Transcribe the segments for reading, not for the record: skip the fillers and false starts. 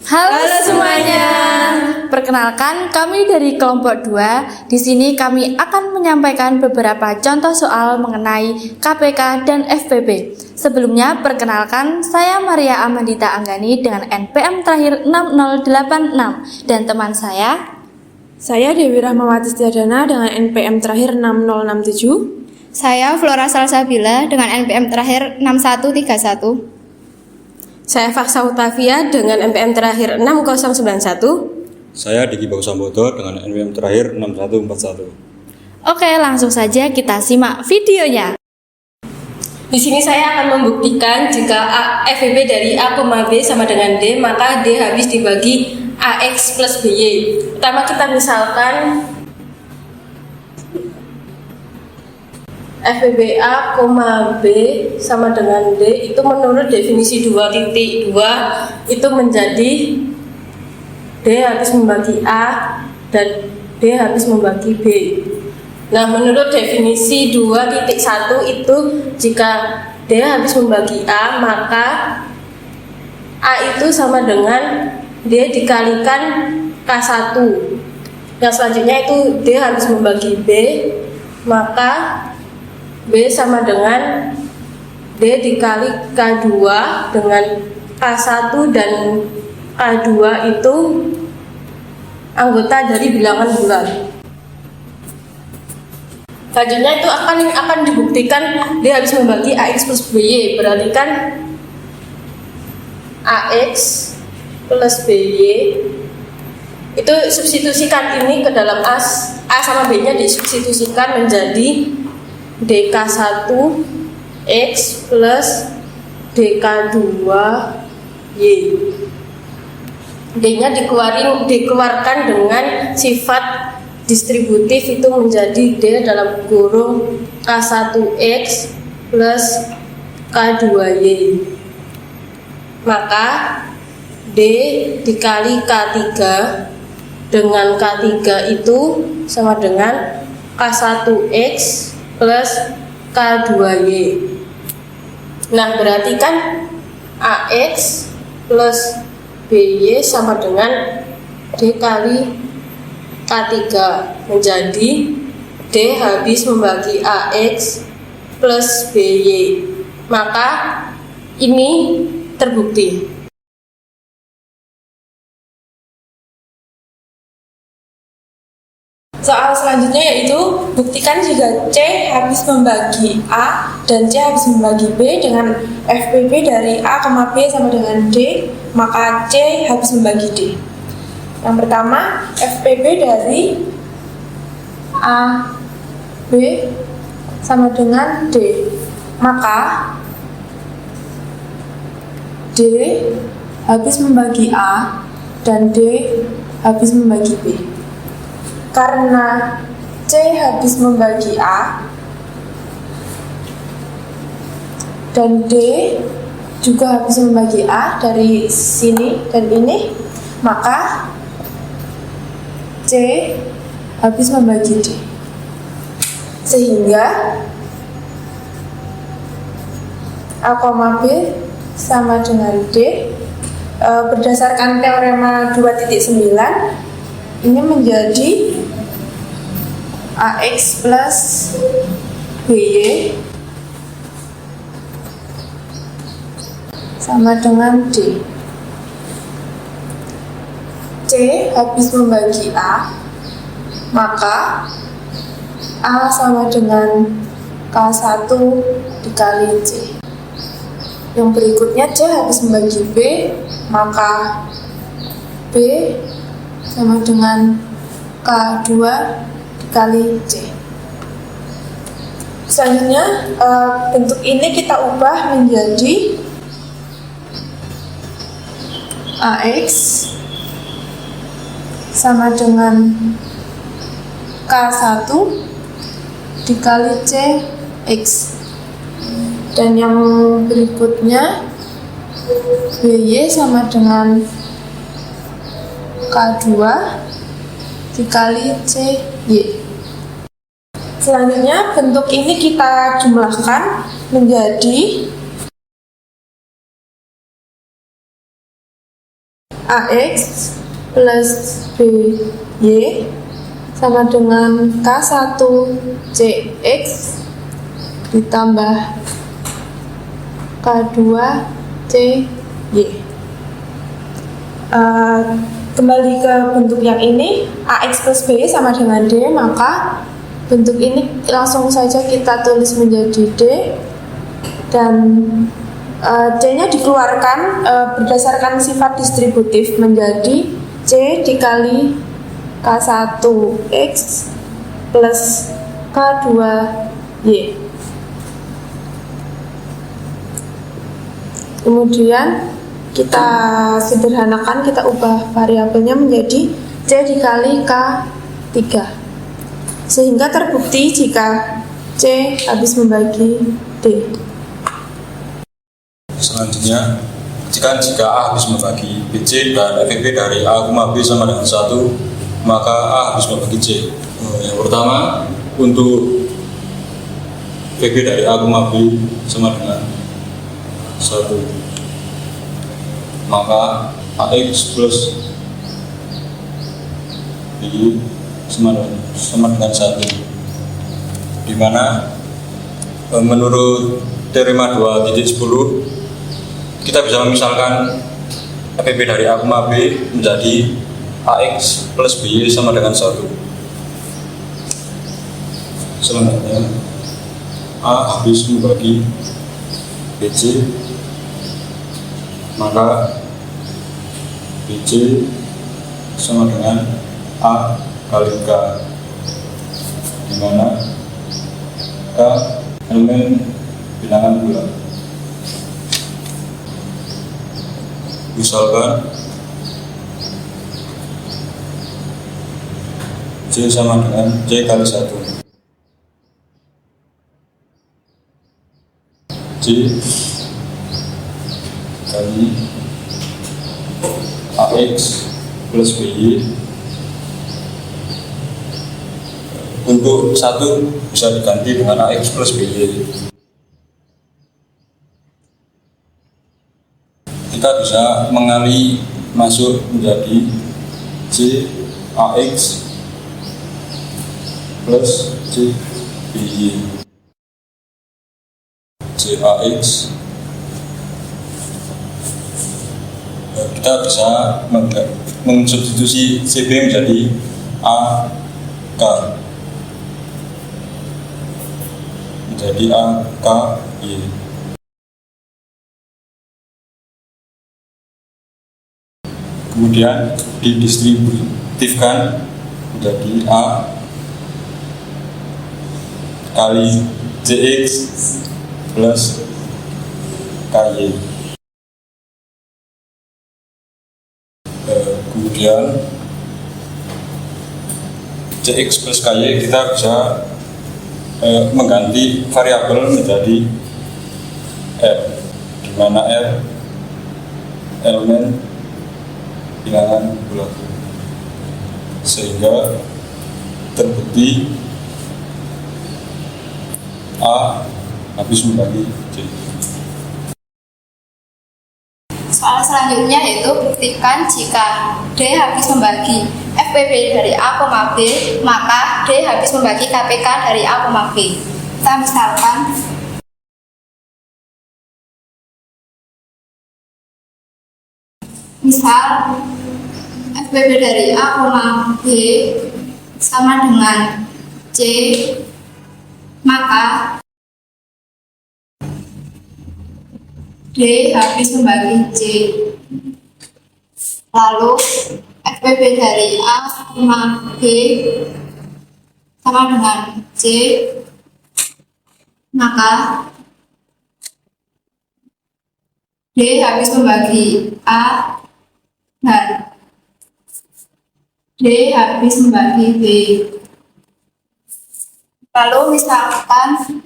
Halo semuanya. Perkenalkan, kami dari kelompok 2. Di sini kami akan menyampaikan beberapa contoh soal mengenai KPK dan FPP. Sebelumnya, perkenalkan, saya Maria Amandita Anggani dengan NPM terakhir 6086 dan teman Saya Dewi Rahmawati Setiadana dengan NPM terakhir 6067. Saya Flora Salsabila dengan NPM terakhir 6131. Saya Faksa Utavia dengan NPM terakhir 6091. Saya Diki Bagusambodo dengan NPM terakhir 6141. Oke, langsung saja kita simak videonya. Di sini saya akan membuktikan jika FPP dari A, B sama dengan D, maka D habis dibagi AX plus BY. Pertama kita misalkan FPP A, B sama dengan D itu menurut definisi 2.2 itu menjadi D habis membagi A dan D habis membagi B. Nah, menurut definisi 2.1 itu jika D habis membagi A, maka A itu sama dengan D dikalikan K1. Yang selanjutnya itu D habis membagi B, maka B sama dengan D dikali K2 dengan K1 dan K2 itu anggota dari bilangan bulat. Selanjutnya itu akan dibuktikan D habis membagi AX plus BY, berarti kan AX plus BY itu substitusikan ini ke dalam A sama B nya disubstitusikan menjadi DK1 X plus DK2 Y. D nya dikeluarkan dengan sifat distributif itu menjadi D dalam kurung K1X plus K2Y. Maka D dikali K3 dengan K3 itu sama dengan K1X plus K2Y. Nah, berarti kan AX plus BY sama dengan D kali K3 menjadi D habis membagi AX plus BY. Maka ini terbukti. Soal selanjutnya yaitu buktikan jika C habis membagi A dan C habis membagi B dengan FPP dari A, B sama dengan D, maka C habis membagi D. Yang pertama, FPP dari A, B sama dengan D, maka D habis membagi A dan D habis membagi B. Karena C habis membagi A dan D juga habis membagi A dari sini dan ini, maka C habis membagi D. Sehingga A, B sama dengan D berdasarkan teorema 2.9 ini menjadi AX plus BY sama dengan D. C habis membagi A, maka A sama dengan K1 dikali C. Yang berikutnya C habis membagi B, maka B sama dengan K2 dikali C. Selanjutnya bentuk ini kita ubah menjadi AX sama dengan K1 dikali C X. Dan yang berikutnya BY sama dengan K2 dikali CY. Selanjutnya bentuk ini kita jumlahkan menjadi AX plus BY sama dengan K1 CX ditambah K2 CY. Kembali ke bentuk yang ini, AX plus BY sama dengan D, maka bentuk ini langsung saja kita tulis menjadi D, dan D-nya dikeluarkan berdasarkan sifat distributif menjadi C dikali K1X plus K2Y. Kemudian kita sederhanakan, kita ubah variabelnya menjadi C dikali K3, sehingga terbukti jika C habis membagi D. Selanjutnya, jika A habis membagi BC dan FVB dari A, B sama dengan 1, maka A habis membagi C. Yang pertama, untuk VB dari A, B sama dengan 1, maka AX plus B sama dengan 1, di mana menurut teorema 2.10 kita bisa memisalkan FVB dari A, B menjadi AX plus BY sama dengan 1. Selanjutnya, A habis membagi BC, maka BC sama dengan A kali K, di mana K elemen bilangan bulat. Misalkan C sama dengan C kali 1, C kali AX plus BY. Untuk 1 bisa diganti dengan AX plus BY. Kita bisa mengali masuk menjadi C AX plus C BY. C AX, kita bisa mensubstitusi CB menjadi A K, menjadi A K Y. Kemudian didistributifkan menjadi A kali CX plus KY. Kemudian CX plus KY kita bisa mengganti variabel menjadi R, di mana R elemen bilangan bulat, sehingga terbukti A habis membagi C. Soal selanjutnya yaitu buktikan jika D habis membagi FPB dari A, B, maka D habis membagi KPK dari A, B. Kita misalkan FPB dari A, B sama dengan C, maka D habis membagi C. Lalu FPB dari A, B sama dengan C, maka D habis membagi A dan D habis membagi B. Lalu misalkan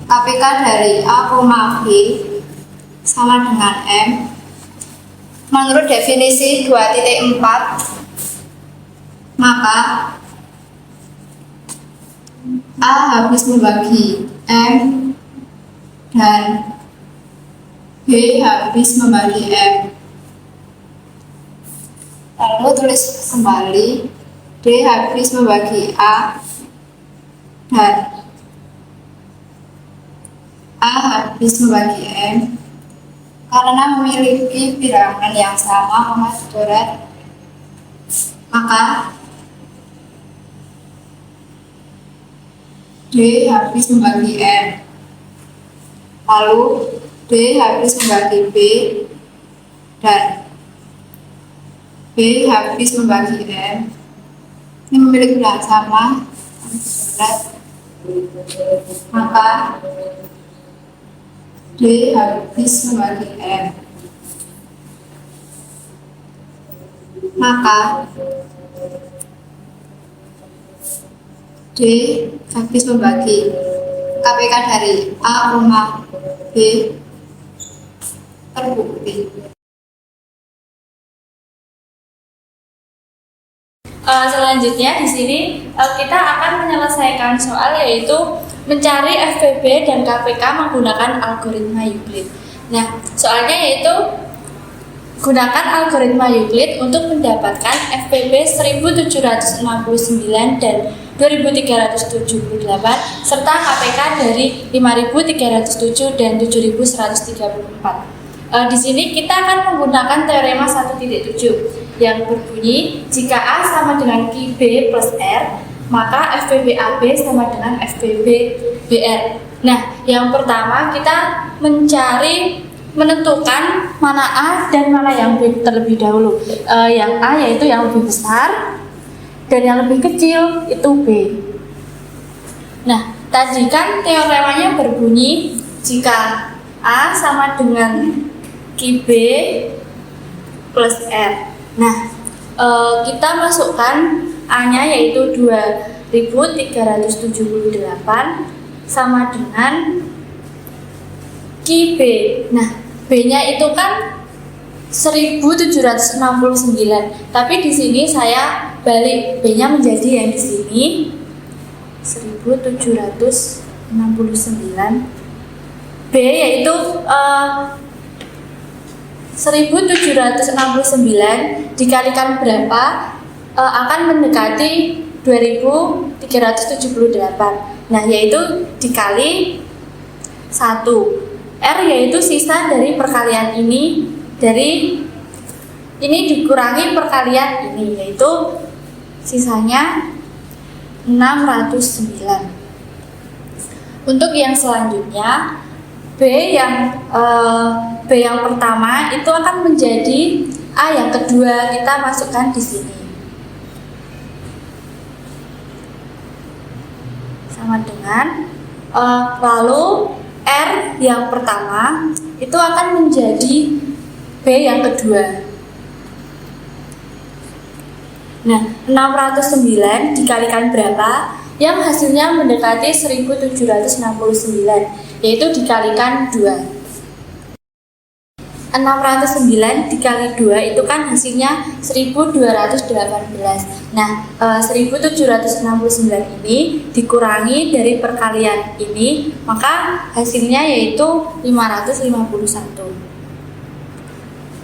KPK dari A, B sama dengan M. Menurut definisi 2.4, maka A habis membagi M dan B B habis membagi M. Lalu tulis kembali D habis membagi A dan A habis membagi M. Karena memiliki bilangan yang sama coret, maka D habis membagi M. Lalu D habis membagi B dan B habis membagi M. Ini memiliki bilangan sama coret, maka D habis membagi M. Maka D habis membagi KPK dari A, B terbukti. Selanjutnya di sini kita akan menyelesaikan soal yaitu mencari FPB dan KPK menggunakan algoritma Euclid. Nah, soalnya yaitu gunakan algoritma Euclid untuk mendapatkan FPB 1769 dan 2378 serta KPK dari 5307 dan 7134. Di sini kita akan menggunakan teorema 1.7 yang berbunyi jika A sama dengan QB plus R, maka FPB AB sama dengan FPB BR. Nah, yang pertama kita menentukan mana A dan mana yang B terlebih dahulu. Yang A yaitu yang lebih besar dan yang lebih kecil itu B. Nah, tadi kan teoremanya berbunyi jika A sama dengan QB plus R. Nah, kita masukkan A-nya yaitu 2378 sama dengan QB. Nah, B-nya itu kan 1769. Tapi di sini saya balik B-nya menjadi yang di sini 1769. B yaitu 1769 dikalikan berapa akan mendekati 2378. Nah, yaitu dikali 1. R yaitu sisa dari perkalian ini, dikurangi perkalian ini, yaitu sisanya 609. Untuk yang selanjutnya B yang pertama itu akan menjadi A yang kedua, kita masukkan di sini sama dengan lalu R yang pertama itu akan menjadi B yang kedua. Nah, 609 dikalikan berapa? Yang hasilnya mendekati 1769, yaitu dikalikan 2. 609 dikali 2 itu kan hasilnya 1218. Nah, 1769 ini dikurangi dari perkalian ini, maka hasilnya yaitu 551.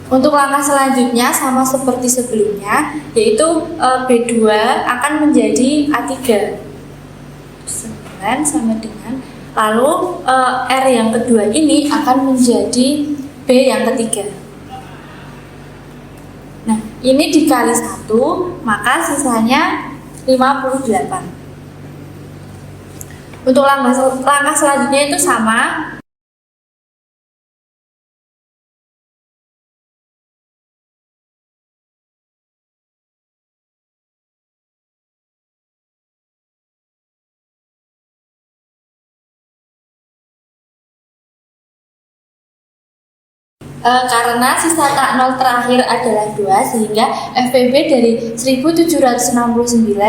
Untuk langkah selanjutnya sama seperti sebelumnya, yaitu B2 akan menjadi A3 9 sama dengan, lalu R yang kedua ini akan menjadi B yang ketiga. Nah, ini dikali 1, maka sisanya 58. Untuk langkah selanjutnya itu sama. Karena sisa tak 0 terakhir adalah 2, sehingga FPB dari 1769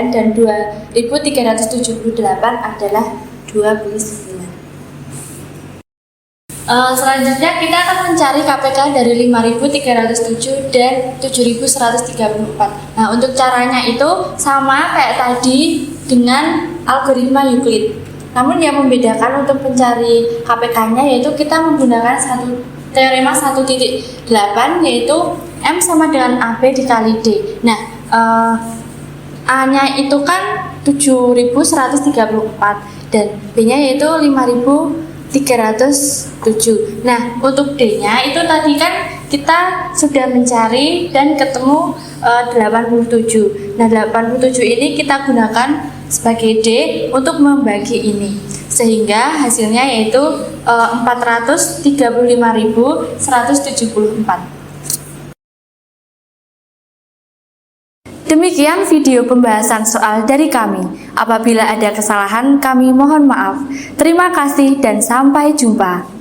dan 2378 adalah 29. Selanjutnya kita akan mencari KPK dari 5307 dan 7134. Nah, untuk caranya itu sama kayak tadi dengan algoritma Euclid. Namun yang membedakan untuk mencari KPK-nya yaitu kita menggunakan satu teorema 1.8 yaitu M sama dengan AB dikali D. Nah, A-nya itu kan 7.134 dan B-nya yaitu 5.307. Nah, untuk D-nya itu tadi kan kita sudah mencari dan ketemu 87. Nah, 87 ini kita gunakan sebagai D untuk membagi ini. Sehingga hasilnya yaitu 435.174. Demikian video pembahasan soal dari kami. Apabila ada kesalahan, kami mohon maaf. Terima kasih dan sampai jumpa.